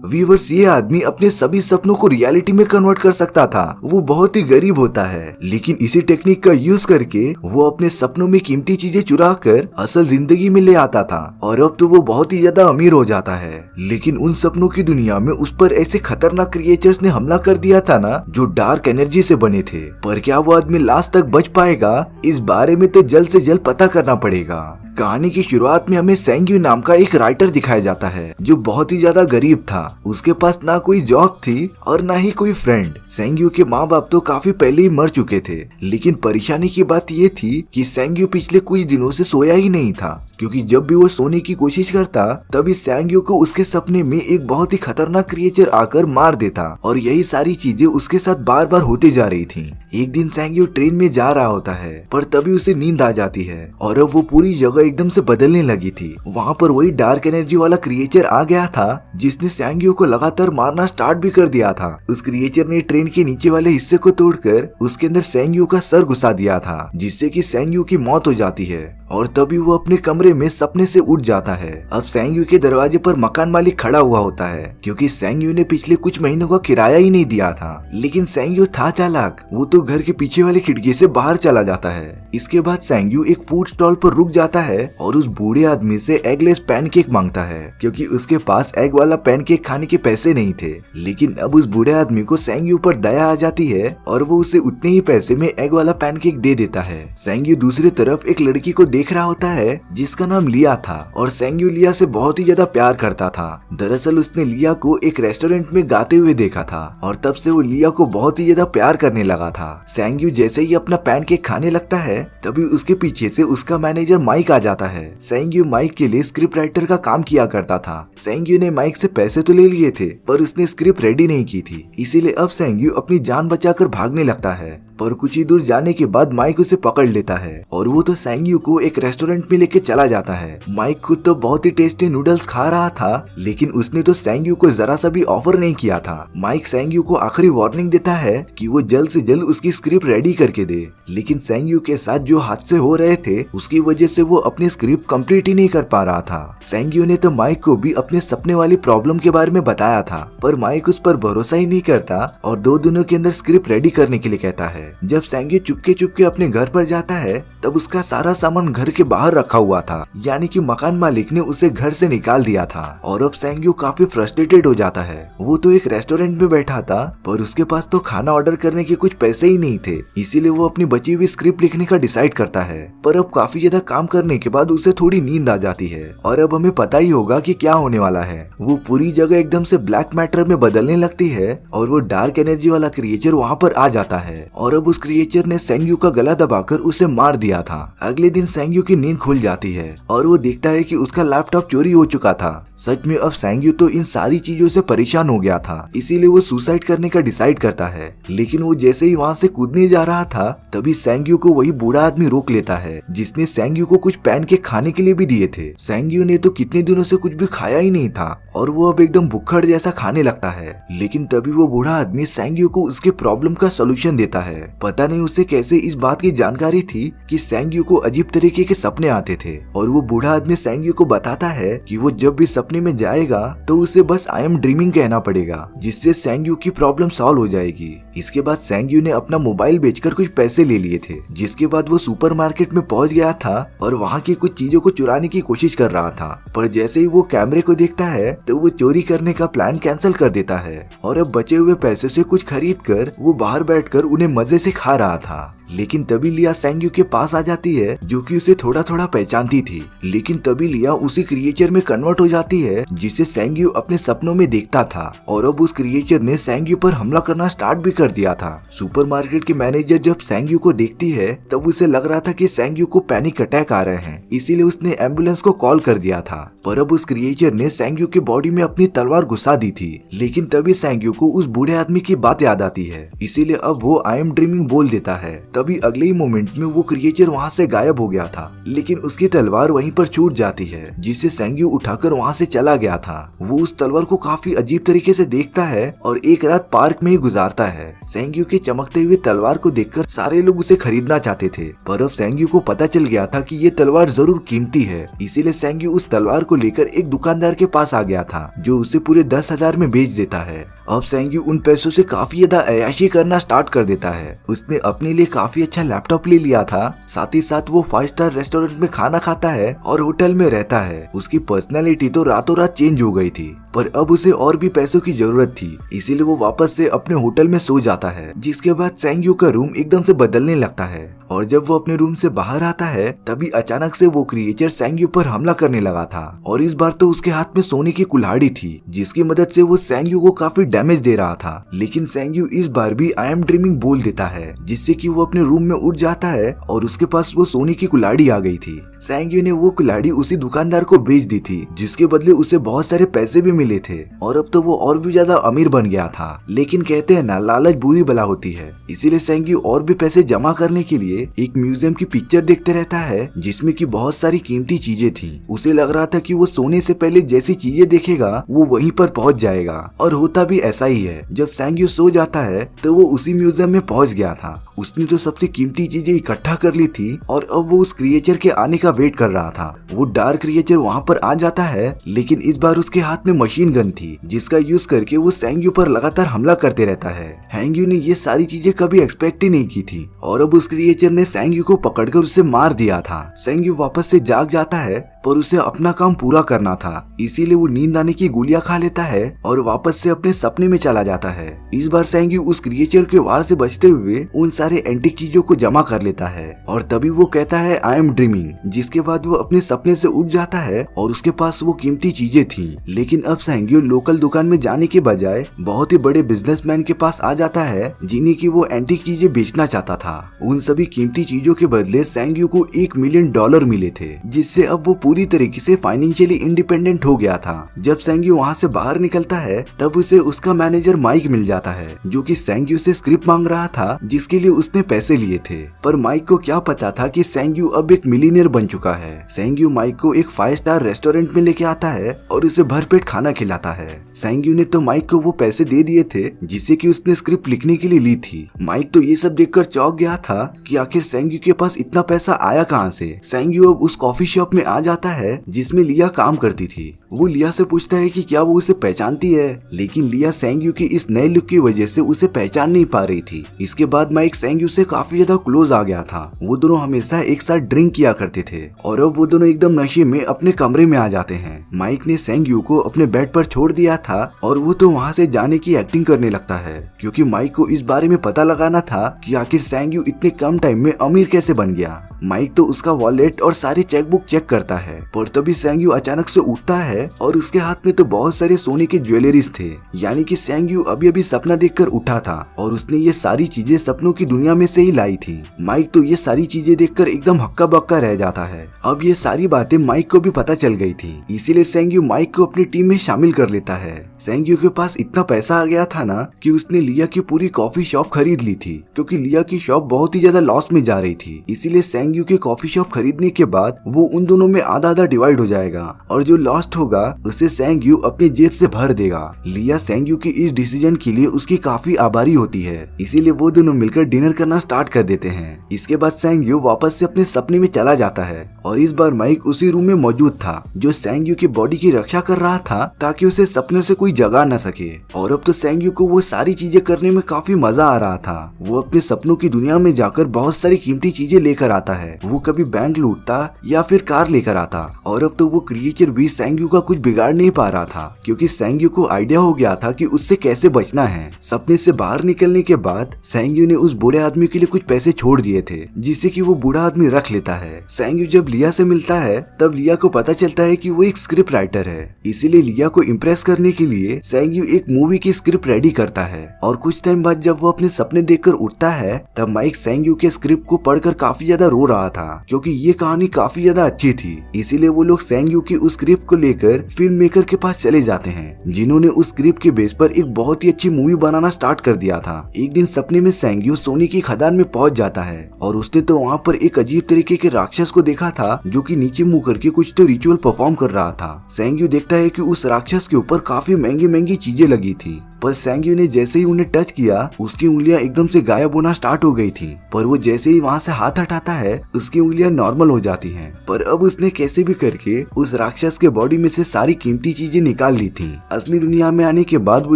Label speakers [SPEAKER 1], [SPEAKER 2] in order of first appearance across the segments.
[SPEAKER 1] Viewers, ये आदमी अपने सभी सपनों को रियलिटी में कन्वर्ट कर सकता था। वो बहुत ही गरीब होता है, लेकिन इसी टेक्निक का यूज करके वो अपने सपनों में कीमती चीजें चुरा कर असल जिंदगी में ले आता था और अब तो वो बहुत ही ज्यादा अमीर हो जाता है। लेकिन उन सपनों की दुनिया में उस पर ऐसे खतरनाक क्रिएचर्स ने हमला कर दिया था ना, जो डार्क एनर्जी से बने थे। पर क्या वो आदमी लास्ट तक बच पाएगा, इस बारे में तो जल्द से जल्द पता करना पड़ेगा। कहानी की शुरुआत में हमें सेंग्यू नाम का एक राइटर दिखाया जाता है, जो बहुत ही ज्यादा गरीब था। उसके पास ना कोई जॉब थी और ना ही कोई फ्रेंड। सेंग्यू के माँ बाप तो काफी पहले ही मर चुके थे, लेकिन परेशानी की बात ये थी कि सेंग्यू पिछले कुछ दिनों से सोया ही नहीं था, क्योंकि जब भी वो सोने की कोशिश करता तभी सेंग्यू को उसके सपने में एक बहुत ही खतरनाक क्रिएचर आकर मार देता और यही सारी चीजें उसके साथ बार बार होते जा रही थी। एक दिन सेंग्यू ट्रेन में जा रहा होता है, पर तभी उसे नींद आ जाती है और अब वो पूरी जगह एकदम से बदलने लगी थी। वहाँ पर वही डार्क एनर्जी वाला क्रिएचर आ गया था, जिसने सेंग्यू को लगातार मारना स्टार्ट भी कर दिया था। उस क्रिएचर ने ट्रेन के नीचे वाले हिस्से को तोड़कर उसके अंदर सेंग्यू का सर घुसा दिया था, जिससे कि सेंग्यू की मौत हो जाती है और तभी वो अपने कमरे में सपने से उठ जाता है। अब सेंग्यू के दरवाजे पर मकान मालिक खड़ा हुआ होता है, क्योंकि सेंग्यू ने पिछले कुछ महीनों का किराया ही नहीं दिया था। लेकिन सेंग्यू था चालाक, वो तो घर के पीछे वाली खिड़की से बाहर चला जाता है। इसके बाद सेंग्यू एक फूड स्टॉल पर रुक जाता है और उस बूढ़े आदमी से एगलेस पैनकेक मांगता है, क्योंकि उसके पास एग वाला पैनकेक खाने के पैसे नहीं थे। लेकिन अब उस बूढ़े आदमी को सेंग्यू पर दया आ जाती है और वो उसे उतने ही पैसे में एग वाला पैनकेक दे देता है। सेंग्यू दूसरी तरफ एक लड़की को देख रहा होता है, जिसका नाम लिया था और सेंग्यू लिया से बहुत ही ज्यादा प्यार करता था। दरअसल उसने लिया को एक रेस्टोरेंट में गाते हुए देखा था और तब से वो लिया को बहुत ही ज्यादा प्यार करने लगा था। सेंग्यू जैसे ही अपना पैनकेक खाने लगता है, तभी उसके पीछे से उसका मैनेजर माइक आ जाता है। सेंग्यू माइक के लिए स्क्रिप्ट राइटर का काम किया करता था। सेंग्यू ने माइक से पैसे तो ले लिए थे, पर उसने स्क्रिप्ट रेडी नहीं की थी, इसीलिए अब सेंग्यू अपनी जान बचाकर भागने लगता है। पर कुछ ही दूर जाने के बाद माइक उसे पकड़ लेता है और वो तो सेंग्यू को एक रेस्टोरेंट में लेके चला जाता है। माइक खुद तो बहुत ही टेस्टी नूडल्स खा रहा था, लेकिन उसने तो सेंग्यू को जरा सा भी ऑफर नहीं किया था। माइक सेंग्यू को आखिरी वार्निंग देता है कि वो जल्द से जल्द उसकी स्क्रिप्ट रेडी करके दे, लेकिन सेंग्यू के साथ जो हादसे हो रहे थे उसकी वजह से वो अपनी स्क्रिप्ट कंप्लीट ही नहीं कर पा रहा था। सेंग्यू ने तो माइक को भी अपने सपने वाली प्रॉब्लम के बारे में बताया था, पर माइक उस पर भरोसा ही नहीं करता और 2 दिनों के अंदर स्क्रिप्ट रेडी करने के लिए कहता है। जब सेंग्यू चुपके चुपके अपने घर पर जाता है, तब उसका सारा सामान घर के बाहर रखा हुआ था, यानी कि मकान मालिक ने उसे घर से निकाल दिया था। और अब सेंग्यू काफी फ्रस्ट्रेटेड हो जाता है। वो तो एक रेस्टोरेंट में बैठा था, पर उसके पास तो खाना ऑर्डर करने के कुछ पैसे ही नहीं थे, इसीलिए वो अपनी बची हुई स्क्रिप्ट लिखने का डिसाइड करता है। पर अब काफी ज्यादा काम करने के बाद उसे थोड़ी नींद आ जाती है और अब हमें पता ही होगा कि क्या होने वाला है। वो पूरी जगह एकदम से ब्लैक मैटर में बदलने लगती है और वो डार्क एनर्जी वाला क्रिएचर वहाँ पर आ जाता है और अब उस क्रिएचर ने सेंग्यू का गला दबाकर उसे मार दिया था। अगले दिन सेंग्यू की नींद खुल जाती है और वो देखता है कि उसका लैपटॉप चोरी हो चुका था। सच में अब सेंग्यू तो इन सारी चीजों से परेशान हो गया था, इसीलिए वो सुसाइड करने का डिसाइड करता है। लेकिन वो जैसे ही वहाँ से कूदने जा रहा था, तभी सेंग्यू को वही बूढ़ा आदमी रोक लेता है, जिसने सेंग्यू को कुछ पैनकेक खाने के लिए भी दिए थे। सेंग्यू ने तो कितने दिनों से कुछ भी खाया ही नहीं था और वो अब एकदम भुक्खड़ जैसा खाने लगता है। लेकिन तभी वो बूढ़ा आदमी सेंग्यू को उसके प्रॉब्लम का सोल्यूशन देता है। पता नहीं उसे कैसे इस बात की जानकारी थी कि सेंग्यू को अजीब तरीके के सपने आते थे और वो बूढ़ा आदमी सेंग्यू को बताता है कि वो जब भी सपने में जाएगा तो उसे बस आई एम ड्रीमिंग कहना पड़ेगा, जिससे सेंग्यू की प्रॉब्लम सॉल्व हो जाएगी। इसके बाद सेंग्यू ने अपना मोबाइल बेचकर कुछ पैसे ले लिए थे, जिसके बाद वो सुपरमार्केट में पहुंच गया था और वहाँ की कुछ चीजों को चुराने की कोशिश कर रहा था। पर जैसे ही वो कैमरे को देखता है तो वो चोरी करने का प्लान कैंसिल कर देता है और अब बचे हुए पैसे से कुछ खरीद कर वो बाहर बैठकर उन्हें मजे से खा रहा था। लेकिन तभी लिया सेंग्यू के पास आ जाती है, जो कि उसे थोड़ा थोड़ा पहचानती थी। लेकिन तभी लिया उसी क्रिएचर में कन्वर्ट हो जाती है, जिसे सेंग्यू अपने सपनों में देखता था और अब उस क्रिएचर ने सेंग्यू पर हमला करना स्टार्ट भी कर दिया था। सुपरमार्केट की मैनेजर जब सेंग्यू को देखती है, तब उसे लग रहा था कि सेंग्यू को पैनिक अटैक आ रहे हैं, इसीलिए उसने एम्बुलेंस को कॉल कर दिया था। पर अब उस क्रिएचर ने सेंग्यू के बॉडी में अपनी तलवार घुसा दी थी। लेकिन तभी सेंग्यू को उस बूढ़े आदमी की बात याद आती है, इसीलिए अब वो आई एम ड्रीमिंग बोल देता है। तभी अगले ही मोमेंट में वो क्रिएचर वहाँ से गायब हो गया था, लेकिन उसकी तलवार वहीं पर छूट जाती है, जिसे सेंग्यू उठाकर वहाँ से चला गया था। वो उस तलवार को काफी अजीब तरीके से देखता है और एक रात पार्क में ही गुजारता है। सेंग्यू के चमकते हुए तलवार को देखकर सारे लोग उसे खरीदना चाहते थे, पर अब सेंग्यू को पता चल गया था कि ये तलवार जरूर कीमती है। इसीलिए सेंग्यू उस तलवार को लेकर एक दुकानदार के पास आ गया था, जो उसे पूरे 10,000 में बेच देता है। अब सेंग्यू उन पैसों से काफी ज्यादा अय्याशी करना स्टार्ट कर देता है। उसने अपने लिए काफी अच्छा लैपटॉप ले लिया था, साथ ही साथ वो 5 स्टार रेस्टोरेंट में खाना खाता है और होटल में रहता है। उसकी पर्सनैलिटी तो रातों रात चेंज हो गई थी, पर अब उसे और भी पैसों की जरूरत थी, इसीलिए वो वापस से अपने होटल में सो जाता है। जिसके बाद सेंग्यू का रूम एकदम से बदलने लगता है, और जब वो अपने रूम से बाहर आता है तभी अचानक से वो क्रिएचर सेंग्यू पर हमला करने लगा था। और इस बार तो उसके हाथ में सोने की कुल्हाड़ी थी, जिसकी मदद से वो सेंग्यू को काफी डैमेज दे रहा था। लेकिन सेंग्यू इस बार भी आई एम ड्रीमिंग बोल देता है, जिससे कि वो अपने रूम में उठ जाता है और उसके पास वो सोने की कुल्हाड़ी आ गई थी। सेंग्यू ने वो कुल्हाड़ी उसी दुकानदार को बेच दी थी, जिसके बदले उसे बहुत सारे पैसे भी मिले थे, और अब तो वो और भी ज्यादा अमीर बन गया था। लेकिन कहते हैं ना, लालच बुरी बला होती है, इसीलिए सेंग्यू और भी पैसे जमा करने के लिए एक म्यूजियम की पिक्चर देखते रहता है, जिसमें कि बहुत सारी कीमती चीजें थी। उसे लग रहा था कि वो सोने से पहले जैसी चीजें देखेगा वो वहीं पर पहुंच जाएगा, और होता भी ऐसा ही है। जब सेंग्यू सो जाता है तो वो उसी म्यूजियम में पहुंच गया था। उसने तो सबसे कीमती चीजें इकट्ठा कर ली थी, और अब वो उस क्रिएचर के आने का वेट कर रहा था। वो डार्क क्रिएचर वहाँ पर आ जाता है, लेकिन इस बार उसके हाथ में मशीन गन थी, जिसका यूज करके वो सेंग्यू पर लगातार हमला करते रहता है। सेंग्यू ने ये सारी चीजें कभी एक्सपेक्ट ही नहीं की थी, और अब उस क्रिएचर ने सेंग्यू को पकड़कर उसे मार दिया था। सेंग्यू वापस से जाग जाता है, पर उसे अपना काम पूरा करना था, इसीलिए वो नींद आने की गोलियां खा लेता है और वापस से अपने सपने में चला जाता है। इस बार सेंग्यू उस क्रिएचर के वार से बचते हुए उन सारे एंटीक चीजों को जमा कर लेता है, और तभी वो कहता है आई एम ड्रीमिंग। जिसके बाद वो अपने सपने से उठ जाता है और उसके पास वो कीमती चीजें थी। लेकिन अब सेंग्यू लोकल दुकान में जाने के बजाय बहुत ही बड़े बिजनेसमैन के पास आ जाता है, जिन्हें की वो एंटीक चीजें बेचना चाहता था। उन सभी कीमती चीजों के बदले सेंग्यू को $1 मिलियन मिले थे, जिससे अब वो पूरी तरीके से फाइनेंशियली इंडिपेंडेंट हो गया था। जब सेंग्यू वहाँ से बाहर निकलता है तब उसे उसका मैनेजर माइक मिल जाता है, जो कि सेंग्यू से स्क्रिप्ट मांग रहा था, जिसके लिए उसने पैसे लिए थे। पर माइक को क्या पता था कि सेंग्यू अब एक मिलीनियर बन चुका है। सेंग्यू माइक को एक 5 स्टार रेस्टोरेंट में लेके आता है और उसे भरपेट खाना खिलाता है। सेंग्यू ने तो माइक को वो पैसे दे दिए थे जिससे कि उसने स्क्रिप्ट लिखने के लिए ली थी। माइक तो ये सब देखकर चौंक गया था कि आखिर सेंग्यू के पास इतना पैसा आया कहाँ से। सेंग्यू अब उस कॉफी शॉप में आ जाता है जिसमें लिया काम करती थी। वो लिया से पूछता है कि क्या वो उसे पहचानती है, लेकिन लिया सेंग्यू की इस नए लुक की वजह से उसे पहचान नहीं पा रही थी। इसके बाद माइक सेंग्यू से काफी ज्यादा क्लोज आ गया था। वो दोनों हमेशा एक साथ ड्रिंक किया करते थे, और अब वो दोनों एकदम नशे में अपने कमरे में आ जाते हैं। माइक ने सेंग्यू को अपने बेड पर छोड़ दिया था और वो तो वहाँ से जाने की एक्टिंग करने लगता है, क्योंकि माइक को इस बारे में पता लगाना था कि आखिर सेंग्यू इतने कम टाइम में अमीर कैसे बन गया। माइक तो उसका वॉलेट और सारी चेकबुक चेक करता है, पर तभी सेंग्यू अचानक से उठता है और उसके हाथ में तो बहुत सारे सोने के ज्वेलरीज थे। यानी कि सेंग्यू अभी अभी सपना देखकर उठा था और उसने ये सारी चीजें सपनों की दुनिया में से ही लाई थी। माइक तो ये सारी चीजें देखकर एकदम हक्का बक्का रह जाता है। अब ये सारी बातें माइक को भी पता चल गई थी, इसीलिए सेंग्यू माइक को अपनी टीम में शामिल कर लेता है। सेंग्यू के पास इतना पैसा आ गया था ना कि उसने लिया की पूरी कॉफी शॉप खरीद ली थी, क्योंकि लिया की शॉप बहुत ही ज्यादा लॉस में जा रही थी। इसीलिए सेंग्यू की कॉफी शॉप खरीदने के बाद वो उन दोनों में आधा आधा डिवाइड हो जाएगा, और जो लॉस्ट होगा उसे सेंग्यू अपनी जेब से भर देगा। लिया सेंग्यू की इस डिसीजन के लिए उसकी काफी आभारी होती है, इसीलिए वो दोनों मिलकर डिनर करना स्टार्ट कर देते हैं। इसके बाद सेंग्यू वापस से अपने सपने में चला जाता है, और इस बार माइक उसी रूम में मौजूद था जो सेंग्यू की बॉडी की रक्षा कर रहा था, ताकि उसे सपने से कोई जगा न सके। और अब तो सेंग्यू को वो सारी चीजें करने में काफी मजा आ रहा था। वो अपने सपनों की दुनिया में जाकर बहुत सारी कीमती चीजें लेकर आता है। वो कभी बैंक लूटता या फिर कार लेकर आता, और अब तो वो क्रिएचर भी सेंग्यू का कुछ बिगाड़ नहीं पा रहा था, क्योंकि सेंग्यू को आइडिया हो गया था कि उससे कैसे बचना है। सपने से बाहर निकलने के बाद सेंग्यू ने उस बूढ़े आदमी के लिए कुछ पैसे छोड़ दिए थे, जिससे कि वो बूढ़ा आदमी रख लेता है। सेंग्यू जब लिया से मिलता है तब लिया को पता चलता है कि वो एक स्क्रिप्ट राइटर है, इसीलिए लिया को इम्प्रेस करने के लिए सेंग्यू एक मूवी की स्क्रिप्ट रेडी करता है। और कुछ टाइम बाद जब वो अपने सपने देखकर उठता है तब माइक सेंग्यू के स्क्रिप्ट को पढ़कर काफी ज्यादा रो रहा था, क्योंकि ये कहानी काफी ज्यादा अच्छी थी। इसीलिए वो लोग सेंग्यू की उस स्क्रिप्ट को लेकर फिल्म मेकर के पास चले जाते हैं, जिन्होंने उस स्क्रिप्ट के बेस पर एक बहुत ही अच्छी मूवी बनाना स्टार्ट कर दिया था। एक दिन सपने में सेंग्यू सोने की खदान में पहुंच जाता है और उसने तो वहाँ पर एक अजीब तरीके के राक्षस को देखा था, जो कि नीचे मुंह करके कुछ तो रिचुअल परफॉर्म कर रहा था। सेंग्यू देखता है कि उस राक्षस के ऊपर काफी महंगी महंगी चीजें लगी थी, पर सेंग्यू ने जैसे ही उन्हें टच किया उसकी उंगलियां एकदम से गायब होना स्टार्ट हो गई थी। पर वो जैसे ही वहाँ से हाथ हटाता है उसकी उंगलियां नॉर्मल हो जाती हैं। पर अब उसने कैसे भी करके उस राक्षस के बॉडी में से सारी कीमती चीजें निकाल ली थी। असली दुनिया में आने के बाद वो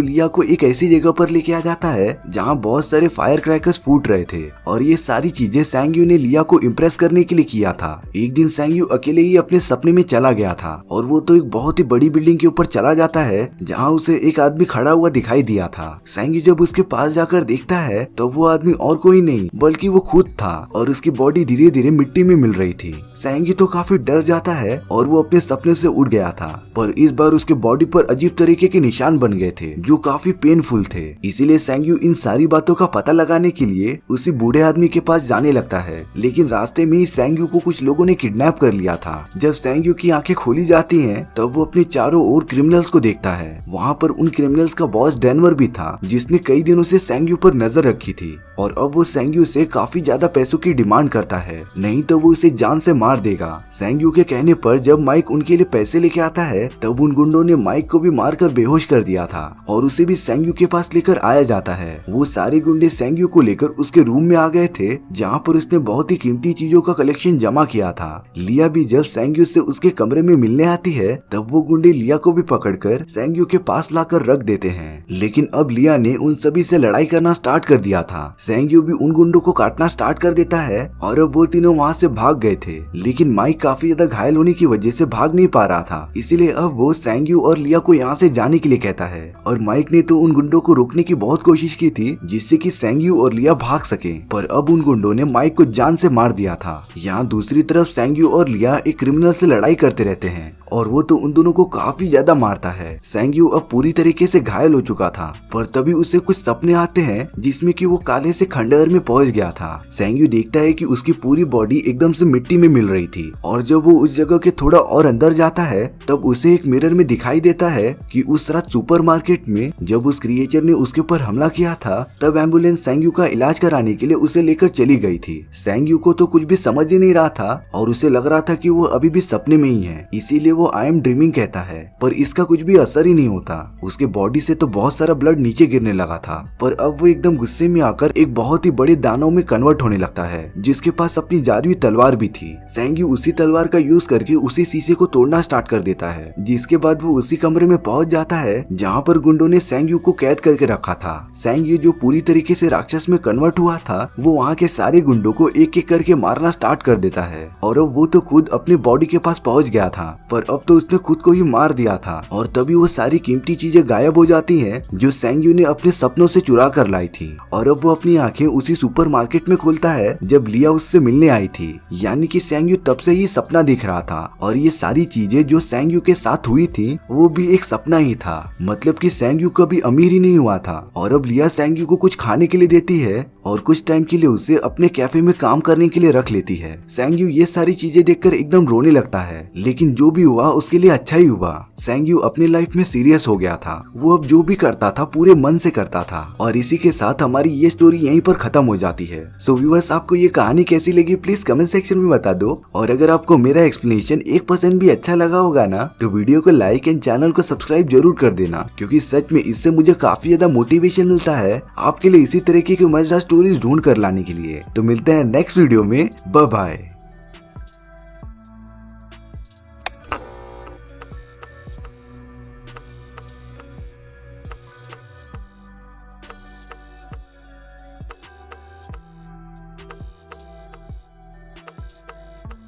[SPEAKER 1] लिया को एक ऐसी जगह पर लेके आ जाता है जहाँ बहुत सारे फायर क्रैकर्स फूट रहे थे, और ये सारी चीजें सेंग्यू ने लिया को इम्प्रेस करने के लिए किया था। एक दिन सेंग्यू अकेले ही अपने सपने में चला गया था, और वो तो एक बहुत ही बड़ी बिल्डिंग के ऊपर चला जाता है जहाँ उसे एक आदमी खड़ा हुआ दिखाई दिया था। सेंग्यू जब उसके पास जाकर देखता है तो वो आदमी और कोई नहीं बल्कि वो खुद था, और उसकी बॉडी धीरे धीरे मिट्टी में मिल रही थी। सेंग्यू तो काफी डर जाता है और वो अपने सपने से उठ गया था, पर इस बार उसके बॉडी पर अजीब तरीके के निशान बन गए थे जो काफी पेनफुल थे। इसीलिए सेंग्यू इन सारी बातों का पता लगाने के लिए उसी बूढ़े आदमी के पास जाने लगता है, लेकिन रास्ते में ही सेंग्यू को कुछ लोगों ने किडनैप कर लिया था। जब सेंग्यू की आंखें खोली जाती हैं तब वो अपने चारों ओर क्रिमिनल्स को देखता है। वहाँ पर उन क्रिमिनल्स का बॉस डेनवर भी था, जिसने कई दिनों से सेंग्यू पर नजर रखी थी, और अब वो सेंग्यू से काफी ज्यादा पैसों की डिमांड करता है, नहीं तो वो उसे जान से मार देगा। सेंग्यू के कहने पर जब माइक उनके लिए पैसे लेके आता है तब उन गुंडों ने माइक को भी मारकर बेहोश कर दिया था, और उसे भी सेंग्यू के पास लेकर आया जाता है। वो सारे गुंडे सेंग्यू को लेकर उसके रूम में आ गए थे, जहाँ पर उसने बहुत ही कीमती चीजों का कलेक्शन जमा किया था। लिया भी जब सेंग्यू से उसके कमरे में मिलने आती है तब वो गुंडे लिया को भी पकड़कर सेंग्यू के पास लाकर रख देते हैं, लेकिन अब लिया ने उन सभी से लड़ाई करना स्टार्ट कर दिया था। सेंग्यू भी उन गुंडों को काटना स्टार्ट कर देता है, और अब वो तीनों वहाँ से भाग गए थे, लेकिन माइक काफी ज्यादा घायल होने की वजह से भाग नहीं पा रहा था। इसीलिए अब वो सेंग्यू और लिया को यहाँ से जाने के लिए कहता है, और माइक ने तो उन गुंडों को रोकने की बहुत कोशिश की थी जिससे कि सेंग्यू और लिया भाग सके, पर अब उन गुंडों ने माइक को जान से मार दिया था। यहाँ दूसरी तरफ सेंग्यू और लिया एक क्रिमिनल से लड़ाई करते रहते हैं, और वो तो उन दोनों को काफी ज्यादा मारता है। सेंग्यू अब पूरी तरीके से घायल हो चुका था, पर तभी उसे कुछ सपने आते हैं जिसमें कि वो काले से खंडहर में पहुंच गया था। सेंग्यू देखता है कि उसकी पूरी बॉडी एकदम से मिट्टी में मिल रही थी, और जब वो उस जगह के थोड़ा और अंदर जाता है तब उसे एक मिरर में दिखाई देता है कि उस रात सुपरमार्केट में जब उस क्रिएचर ने उसके ऊपर हमला किया था तब एम्बुलेंस सेंग्यू का इलाज कराने के लिए उसे लेकर चली गई थी। सेंग्यू को तो कुछ भी समझ ही नहीं रहा था, और उसे लग रहा था कि वो अभी भी सपने में ही है, इसीलिए वो आई एम ड्रीमिंग कहता है, पर इसका कुछ भी असर ही नहीं होता। उसके बॉडी से तो बहुत सारा ब्लड नीचे गिरने लगा था, पर अब वो एकदम गुस्से में आकर एक बहुत ही बड़े दानव में कन्वर्ट होने लगता है, जिसके पास अपनी जादुई तलवार भी थी। सेंग्यू उसी तलवार का यूज करके उसी शीशे को तोड़ना स्टार्ट कर देता है, जिसके बाद वो उसी कमरे में पहुंच जाता है जहाँ पर गुंडों ने सेंग्यू को कैद करके रखा था। सेंग्यू जो पूरी तरीके से राक्षस में कन्वर्ट हुआ था वो वहाँ के सारे गुंडों को एक एक करके मारना स्टार्ट कर देता है, और अब वो तो खुद अपनी बॉडी के पास पहुंच गया था, पर अब तो उसने खुद को ही मार दिया था, और तभी वो सारी कीमती चीजें गायब हो जाती हैं जो सेंग्यू ने अपने सपनों से चुरा कर लाई थी। और अब वो अपनी आंखें उसी सुपरमार्केट में खोलता है जब लिया उससे मिलने आई थी, यानी कि सेंग्यू तब से ही सपना दिख रहा था, और ये सारी चीजें जो सेंग्यू के साथ हुई थी वो भी एक सपना ही था। मतलब कि सेंग्यू कभी अमीर ही नहीं हुआ था, और अब लिया सेंग्यू को कुछ खाने के लिए देती है और कुछ टाइम के लिए उसे अपने कैफे में काम करने के लिए रख लेती है। सेंग्यू ये सारी चीजें देखकर एकदम रोने लगता है, लेकिन जो भी हुआ उसके लिए अच्छा ही हुआ। सेंग्यू अपनी लाइफ में सीरियस हो गया था, वो अब जो भी करता था पूरे मन से करता था। और इसी के साथ हमारी ये स्टोरी यहीं पर खत्म हो जाती है। सो व्यूअर्स, आपको ये कहानी कैसी लगी प्लीज कमेंट सेक्शन में बता दो, और अगर आपको मेरा एक्सप्लेनेशन 1% भी अच्छा लगा होगा ना तो वीडियो को लाइक एंड चैनल को सब्सक्राइब जरूर कर देना, क्योंकि सच में इससे मुझे काफी ज्यादा मोटिवेशन मिलता है आपके लिए इसी तरीके की मजेदार स्टोरीज ढूंढ कर लाने के लिए। तो मिलते हैं नेक्स्ट वीडियो में, बाय बाय।